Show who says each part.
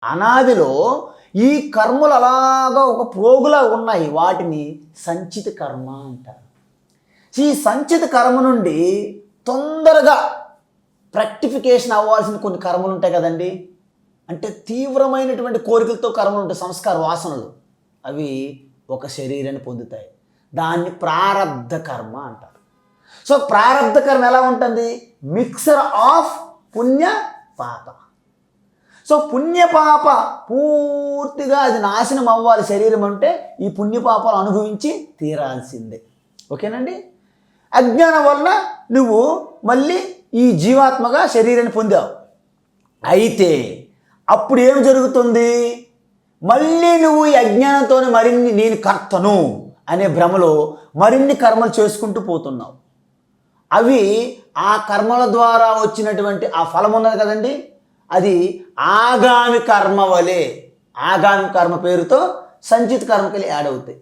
Speaker 1: అనాదిలో ఈ కర్మలు అలాగా ఒక ప్రోగులా ఉన్నాయి, వాటిని సంచిత కర్మ అంటారు. ఈ సంచిత కర్మ నుండి తొందరగా ప్రాక్టిఫికేషన్ అవ్వాల్సిన కొన్ని కర్మలు ఉంటాయి కదండి. అంటే తీవ్రమైనటువంటి కోరికలతో కర్మలు ఉంటాయి, సంస్కార వాసనలు. అవి ఒక శరీరాన్ని పొందుతాయి. దాన్ని ప్రారబ్ధ కర్మ అంటారు. సో ప్రారబ్ధ కర్మ ఎలా ఉంటుంది? మిక్సర్ ఆఫ్ పుణ్య పాప. సో పుణ్యపాప పూర్తిగా అది నాశనం అవ్వాలి శరీరం అంటే ఈ పుణ్యపాపాలు అనుభవించి తీరాల్సిందే. ఓకేనండి. అజ్ఞానం వలన నువ్వు మళ్ళీ ఈ జీవాత్మగా శరీరాన్ని పొందావు. అయితే అప్పుడు ఏం జరుగుతుంది? మళ్ళీ నువ్వు ఈ అజ్ఞానంతో మరిన్ని నేను కర్తను అనే భ్రమలో మరిన్ని కర్మలు చేసుకుంటూ పోతున్నావు. అవి ఆ కర్మల ద్వారా వచ్చినటువంటి ఆ ఫలం ఉన్నది కదండి, అది ఆగామి కర్మ వలె, ఆగామి కర్మ పేరుతో సంచిత కర్మకి యాడ్ అవుతాయి.